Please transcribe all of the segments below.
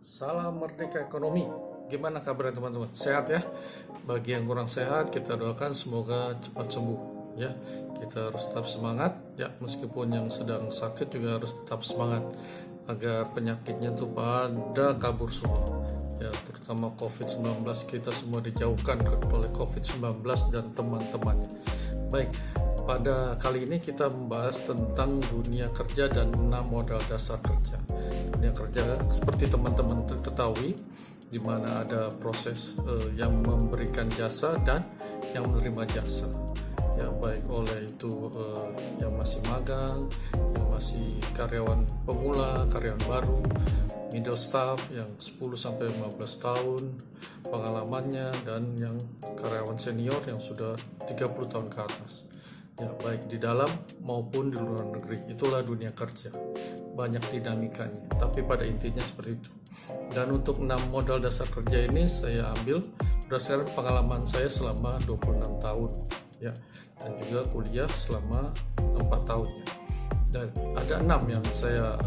Salam Merdeka Ekonomi. Gimana kabarnya teman-teman? Sehat ya? Bagi yang kurang sehat, kita doakan semoga cepat sembuh ya. Kita harus tetap semangat ya, meskipun yang sedang sakit juga harus tetap semangat agar penyakitnya tuh pada kabur semua. Ya, terutama COVID-19, kita semua dijauhkan oleh COVID-19 dan teman-temannya. Baik, pada kali ini kita membahas tentang dunia kerja dan 6 modal dasar kerja. Dunia kerja seperti teman-teman ketahui, di mana ada proses yang memberikan jasa dan yang menerima jasa. Ya, baik oleh itu yang masih magang, yang masih karyawan pemula, karyawan baru, middle staff yang 10 sampai 15 tahun pengalamannya, dan yang karyawan senior yang sudah 30 tahun ke atas. Ya, baik di dalam maupun di luar negeri. Itulah dunia kerja. Banyak dinamikanya, tapi pada intinya seperti itu. Dan untuk 6 modal dasar kerja ini saya ambil berdasarkan pengalaman saya selama 26 tahun ya, dan juga kuliah selama 4 tahun ya. Dan ada 6 yang saya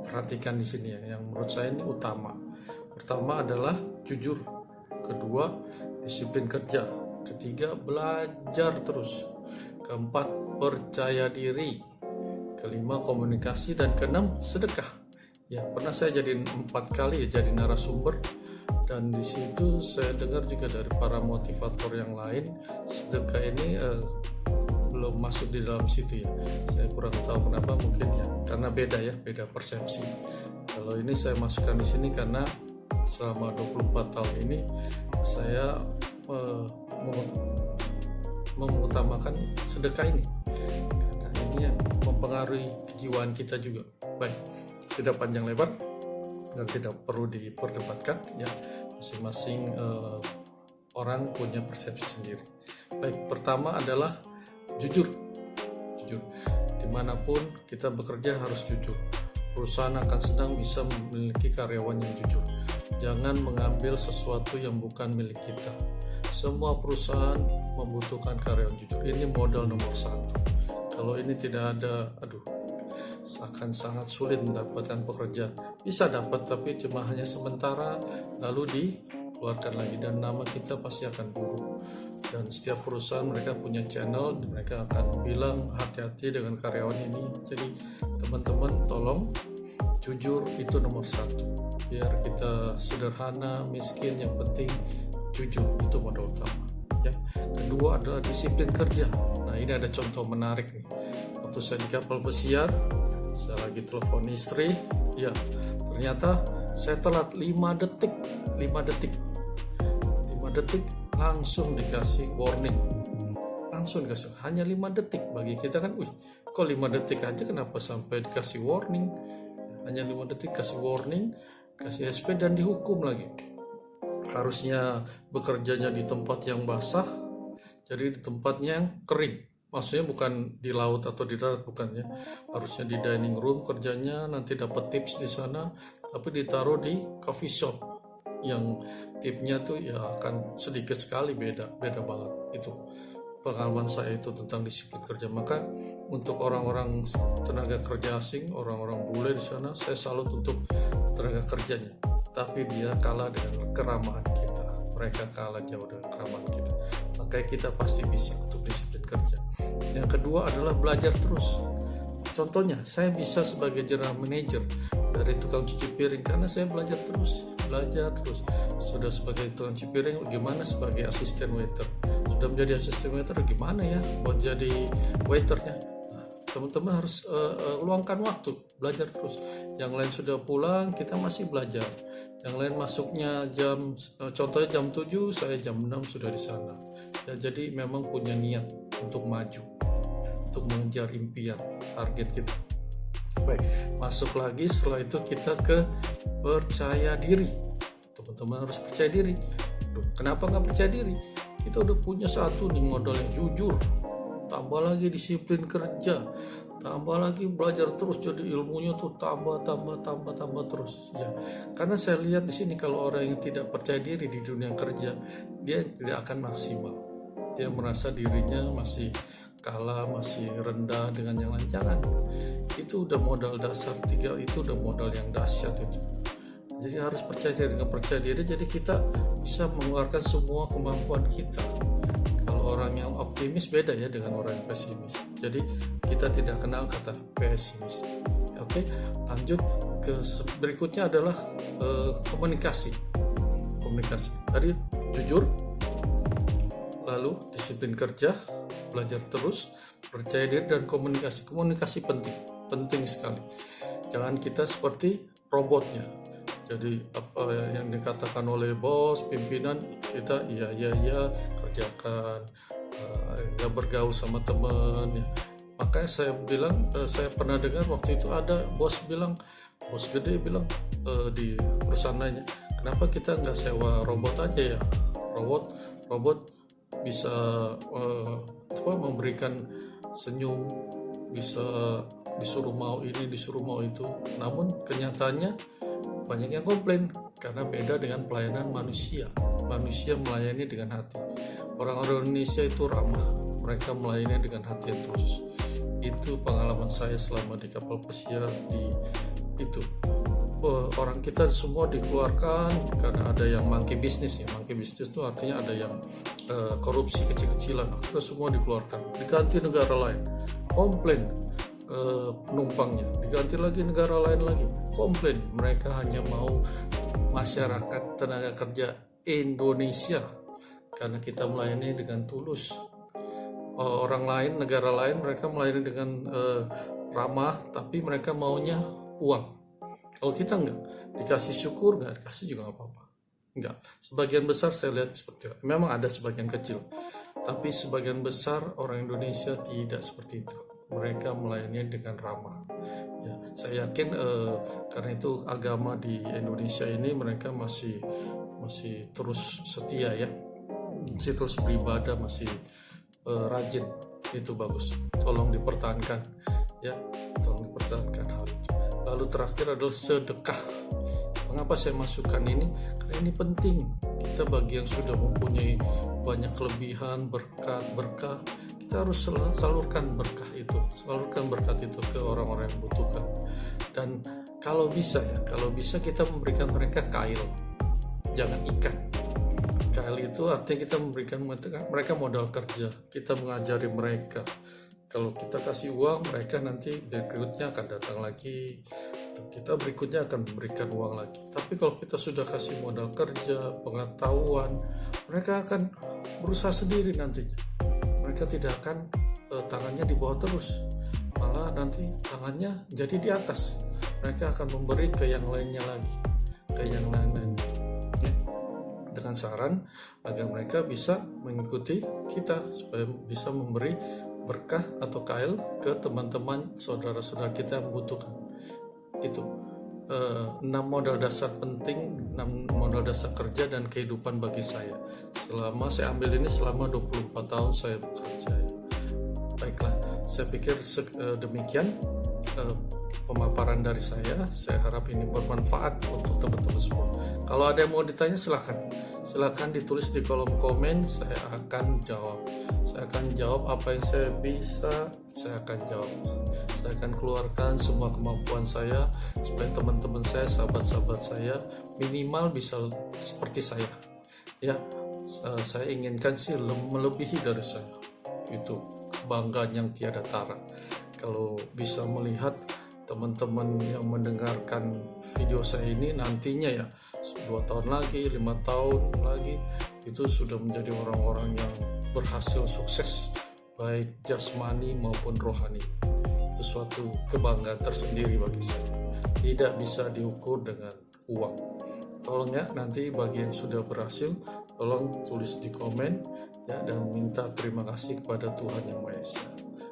perhatikan di sini ya, yang menurut saya ini utama. Pertama adalah jujur, kedua disiplin kerja, ketiga belajar terus, keempat percaya diri, kelima komunikasi, dan keenam sedekah. Ya, pernah saya jadi 4 kali ya jadi narasumber, dan di situ saya dengar juga dari para motivator yang lain, sedekah ini belum masuk di dalam situ ya. Saya kurang tahu kenapa, mungkin ya karena beda persepsi. Kalau ini saya masukkan di sini karena selama 24 tahun ini saya mengutamakan sedekah ini, karena ini yang mempengaruhi kejiwaan kita juga. Baik, tidak panjang lebar dan tidak perlu diperdebatkan ya, masing-masing orang punya persepsi sendiri. Baik, pertama adalah jujur. Dimanapun kita bekerja harus jujur. Perusahaan akan senang bisa memiliki karyawan yang jujur. Jangan mengambil sesuatu yang bukan milik kita. Semua perusahaan membutuhkan karyawan jujur. Ini modal nomor 1. Kalau ini tidak ada, akan sangat sulit mendapatkan pekerjaan. Bisa dapat, tapi cuma hanya sementara, lalu dikeluarkan lagi, dan nama kita pasti akan buruk. Dan setiap perusahaan mereka punya channel, mereka akan bilang hati-hati dengan karyawan ini. Jadi teman-teman tolong jujur, itu nomor 1. Biar kita sederhana, miskin, yang penting jujur, itu modal utama ya. Kedua adalah disiplin kerja. Nah, ini ada contoh menarik nih. Waktu saya di kapal pesiar, saya lagi telepon istri, ya ternyata saya telat 5 detik langsung dikasih warning, hanya 5 detik. Bagi kita kan, kok 5 detik aja, kenapa sampai dikasih warning? Hanya 5 detik kasih warning, kasih SP, dan dihukum lagi. Harusnya bekerjanya di tempat yang basah, jadi di tempatnya yang kering. Maksudnya bukan di laut atau di darat, bukan ya. Harusnya di dining room kerjanya, nanti dapat tips di sana, tapi ditaruh di coffee shop yang tipnya tuh ya akan sedikit sekali, beda banget. Itu pengalaman saya itu tentang disiplin kerja. Maka untuk orang-orang tenaga kerja asing, orang-orang bule di sana, saya salut untuk tenaga kerjanya. Tapi dia kalah dengan keramahan kita. Mereka kalah jauh dengan keramahan kita. Makanya kita pasti bisa untuk disiplin kerja. Yang kedua adalah belajar terus. Contohnya, saya bisa sebagai general manager dari tukang cuci piring karena saya belajar terus. Sudah sebagai tukang cuci piring, gimana sebagai asisten waiter? Sudah menjadi asisten waiter, gimana ya buat jadi waiternya? Teman-teman harus luangkan waktu, belajar terus. Yang lain sudah pulang, kita masih belajar. Yang lain masuknya contohnya jam 7, saya jam 6 sudah di sana. Ya, jadi memang punya niat untuk maju, untuk mengejar impian, target kita. Baik, masuk lagi setelah itu kita ke percaya diri. Teman-teman harus percaya diri. Kenapa nggak percaya diri? Kita udah punya satu nih modal yang jujur, tambah lagi disiplin kerja, tambah lagi belajar terus, jadi ilmunya tuh tambah terus ya. Karena saya lihat di sini, kalau orang yang tidak percaya diri di dunia kerja, dia tidak akan maksimal. Dia merasa dirinya masih kalah, masih rendah dengan yang lain. Jangan, itu udah modal dasar 3, itu udah modal yang dahsyat itu. Jadi harus percaya diri. Dengan percaya diri jadi kita bisa mengeluarkan semua kemampuan kita. Kalau orang yang optimis beda ya dengan orang yang pesimis. Jadi kita tidak kenal kata pesimis. Oke, lanjut ke berikutnya adalah komunikasi. Tadi jujur, lalu disiplin kerja, belajar terus, percaya diri, dan komunikasi. Komunikasi penting sekali. Jangan kita seperti robotnya. Jadi apa yang dikatakan oleh bos, pimpinan, kita iya kerjakan, nggak bergaul sama teman. Ya. Makanya saya bilang, saya pernah dengar waktu itu ada bos gede bilang di perusahaannya, kenapa kita nggak sewa robot aja ya? Robot bisa memberikan senyum, bisa disuruh mau ini, disuruh mau itu. Namun kenyataannya banyak yang komplain karena beda dengan pelayanan manusia. Manusia melayani dengan hati. Orang-orang Indonesia itu ramah, mereka melayani dengan hati yang tulus. Itu pengalaman saya selama di kapal pesiar itu. Orang kita semua dikeluarkan karena ada yang monkey bisnis ya. Monkey bisnis itu artinya ada yang korupsi kecil-kecilan. Terus semua dikeluarkan, diganti negara lain, komplain penumpangnya, diganti lagi negara lain lagi, komplain. Mereka hanya mau masyarakat tenaga kerja Indonesia karena kita melayani dengan tulus. Orang lain, negara lain, mereka melayani dengan ramah, tapi mereka maunya uang. Kalau kita enggak, dikasih syukur, enggak dikasih juga apa-apa. Enggak. Sebagian besar saya lihat seperti itu. Memang ada sebagian kecil, tapi sebagian besar orang Indonesia tidak seperti itu. Mereka melayani dengan ramah. Ya, saya yakin karena itu agama di Indonesia ini mereka masih terus setia ya, masih terus beribadah, masih rajin. Itu bagus. Tolong dipertahankan ya, tolong dipertahankan hal itu. Lalu terakhir adalah sedekah. Mengapa saya masukkan ini? Karena ini penting. Kita bagi yang sudah mempunyai banyak kelebihan, berkah, kita harus salurkan berkat itu ke orang-orang yang membutuhkan. Dan kalau bisa kita memberikan mereka kail, jangan ikan. Kail itu artinya kita memberikan mereka modal kerja, kita mengajari mereka. Kalau kita kasih uang, mereka nanti berikutnya akan datang lagi, kita berikutnya akan memberikan uang lagi. Tapi kalau kita sudah kasih modal kerja, pengetahuan, mereka akan berusaha sendiri nantinya. Mereka tidak akan tangannya di bawah terus, malah nanti tangannya jadi di atas. Mereka akan memberi ke yang lainnya lagi, ke yang lain-lainnya. Ya. Dengan saran agar mereka bisa mengikuti kita supaya bisa memberi berkah atau kail ke teman-teman saudara-saudara kita yang membutuhkan. Itu 6 modal dasar penting, 6 modal dasar kerja dan kehidupan bagi saya. Saya ambil ini selama 24 tahun saya bekerja. Baiklah, saya pikir demikian pemaparan dari saya. Saya harap ini bermanfaat untuk teman-teman semua. Kalau ada yang mau ditanya silakan ditulis di kolom komen. Saya akan jawab apa yang saya bisa. Saya akan jawab. Saya akan keluarkan semua kemampuan saya supaya teman-teman saya, sahabat-sahabat saya minimal bisa seperti saya. Ya, saya inginkan sih melebihi dari saya. Itu kebanggaan yang tiada tara. Kalau bisa melihat teman-teman yang mendengarkan video saya ini nantinya ya 2 tahun lagi, 5 tahun lagi, itu sudah menjadi orang-orang yang berhasil sukses baik jasmani maupun rohani. Itu suatu kebanggaan tersendiri bagi saya. Tidak bisa diukur dengan uang. Tolong ya, nanti bagi yang sudah berhasil, tolong tulis di komen ya, dan minta terima kasih kepada Tuhan Yang Maha Esa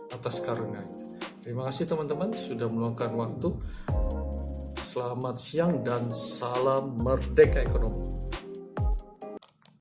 atas karunia-Nya. Terima kasih teman-teman sudah meluangkan waktu. Selamat siang dan salam merdeka ekonomi.